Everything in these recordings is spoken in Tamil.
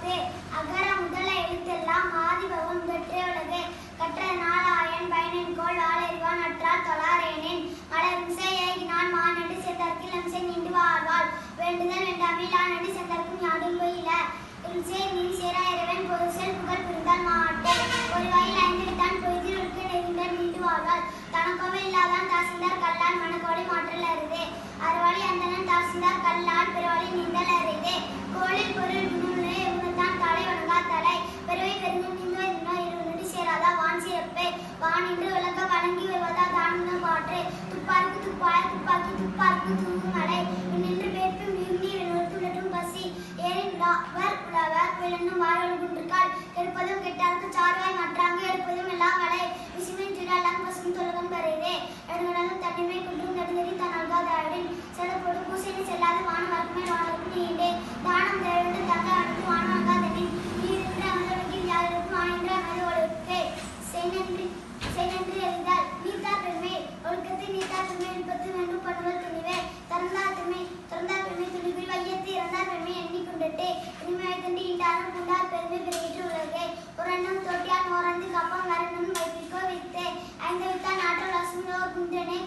உலகு. அகர முதல எழுத்தெல்லாம் ஆதிபகவன் முதற்றே உலகு. கற்ற நாளாயன் பயனென்கோள் ஆளறிவான் அற்றால் தொழாரேனேன். மலர்மிசை ஏகினான் மானடி சேர்ந்தார்க்கு இளம்சை நீண்டு வாழ்வாள். வேண்டுதல் வேண்டாமை லானடி சேர்ந்தார்க்கும் யாடும் பொய்யில. இருள்சே நீர் சேரா இறைவன் பொருள்செல் புகழ் புரிந்தால் மாட்டே. ஒரு வாயில் ஐந்துவிட்டான் பொய்தில் ஒழுக்க நெறிந்த நீண்டு வாழ்வாள். தனக்கோவை இல்லாதான் தாசிந்தார் கல்லான் மனக்கோலை மாற்றல் அருதே. அறவாளி அந்தணன் தாசிந்தார் கல்லான் பிறவாளி நீந்தல் அருதே. கோளில் பொருள் குணமுள்ளே உணர்த்தான் தலை வணங்கா தலை. பிறவை பெருங்க நீந்தோ இன்னோ இருநடி சேராதா வான் சிறப்பே. வானின்று விளக்க வணங்கி வருவதா தானுன பாற்று. துப்பாருக்கு துப்பாய துப்பாக்கி துப்பாருக்கு தூங்கும் மலை. நின்று வேட்பும் நீர் துளற்றும் பசி. ஏனின் உழவர் விளன்னும் வாழொழுகுன்றுக்கால். கெடுப்பதும் கெட்டார்க்கு சார்வாய் மற்றாங்கு எடுப்பதும் எல்லாம் வலை. விசுமின் திரளான் பசும் தொழுகம் பெறுதே. எடுகடலும் தன்னிமை குன்றும் நடுநெறி தன் அல்காதாரின். செலப்போடு பூசையை செல்லாது வானம் வர்க்கமே வானவர்க்கு நீண்டே. தானம் தேவண்டு தங்க அனுப்பு வானம் அங்காதனின். நீரின்று அமர்வெளியில் யாருக்கு வானின்று அமைது ஒழுக்கே. செய்நன்றி அறிந்தால் நீத்தார் பெருமை. ஒழுக்கத்தை நீத்தார் பெருமை எழுப்பத்து வேண்டும் பண்ணுவல் துணிவே. திறந்தார் பெருமை துணிவில் வையத்து இறந்தார் பெருமை எண்ணிக்கொண்டே. இனிமை கண்டு ஈண்டாரும் கொண்டார் பெருமை பெருகிற்று உலகே. ஒரு எண்ணம் தோட்டியால் ஓரந்து கப்பம் வரணும் வைப்பிற்கோ வித்தே. ஐந்தவித்தான் ஆற்றல் அசுமிலோ குந்தனே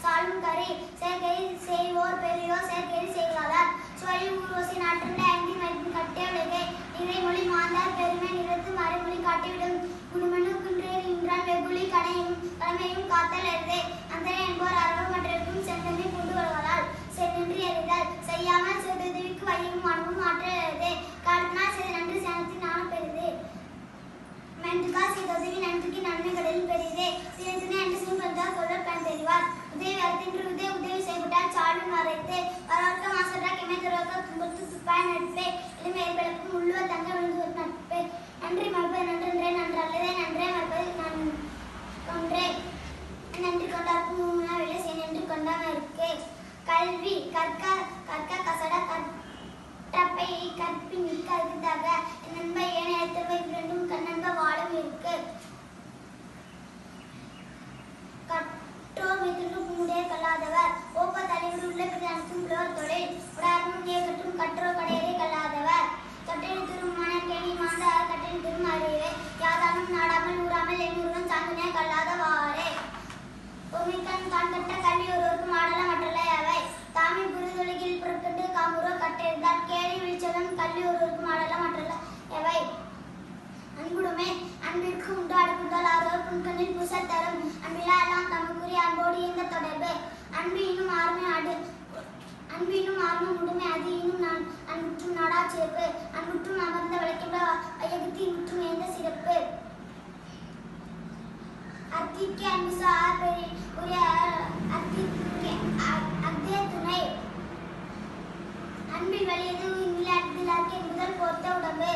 சாலும் கறி. செயற்கை செய்வோர் பெரியோர் செயற்கை செய்வாதார். சுவழி ஊர்வசி நாட்டில் ஐந்தின் வைப்பும் கட்டே உலகே. நிறை மொழி மாந்தார் பெருமை நிறத்து மறைமொழி காட்டிவிடும். குடுமனு குன்றேறி நின்றான் வெகுளி கடமையும் காத்தல் அருதே. அந்தனை என்போர் அறவும் மற்றவர்க்கும் செந்தமை கொண்டு வருவதால். சென்றி அறிதல் செய்யாமல் செய்துதவிக்கு வையும் அன்பும் ஆற்றல் அருதே. காலத்தினால் செய்த நன்றி சேனத்தின் நாணம் பெறுதே. மென்றுக்கால் செய்த உதவி நன்றிக்கு நன்மைகளில் பெரிதே. சிறத்தினை அன்று செய்வதால் சொல்ல பயன் தெரிவார். உதவி வரத்தின்று உதவி செய்விட்டால் சாடும் வரைத்தே. வரவர்க்க மாசற்றா கிமை துறக்க துன்பத்து துப்பாய் நட்பே. இளமை விளக்கும் உள்ளுவ தங்க விழுந்து நட்பே. நன்றி மறுப்பது நன்றே நன்றல்லதே. நன்றே மறுப்பது கொன்றே. நன்றி கொண்டார்க்கும் மூணாவிலே செய் நன்றி கொண்டான் இருக்கே. கல்வி கற்க கசட கற்றப்பை கற்பி நிற்க அருதாக. நண்ப ஏனைய எடுத்தவை இரண்டும் கண்ணன்ப வாழும் இருக்கு. கற்றோர் மீது குமுடைய கல்லாதவர். ஓப்ப தலைவர் உள்ள பிறகு அனைத்தும் உழவர் தொழில். உடாரும் கற்றும் கற்றோர் கடையரை கல்லாதவர். கட்டளை திரும் மணற்கேணி மாந்தார் கட்டளை திரும் அறிவே. யாதானும் நாடாமல் ஊறாமல் எண்ணூறுவன் சாந்தனே கல்லாதவாறே. பொம்மைக்கண் தான் கட்ட கல்வி ஒருவருக்கும் ஆடல மற்றல்ல அவை. தாமி புரிதொழுகில் புறப்பட்டு காமுறோ கட்டெழுந்தார். கேள்வி விழிச்சதும் கல்வி ஒருவருக்கும் ஆடல மற்றல்ல எவை. அன்புடுமே அன்பிற்கு உண்டு அடுக்குதல் ஆரோர் புன்கண்ணில் பூச தரும். அன்பிலா எல்லாம் தமக்குரிய அன்போடு இயங்க தொடர்பு. அன்பு இன்னும் ஆர்வம் உடுமை அது இன்னும் அன்புற்றும் நாடா சிறப்பு. அன்புற்றும் அமர்ந்த விளக்கின்ற வையகத்தில் முற்றும் ஏந்த சிறப்பு. அத்திக்கு அன்பு சார் உரிய அத்தே துணை. அன்பில் வலியது இங்கிலாந்திலாருக்கு என்பதால் போர்த்த உடம்பு.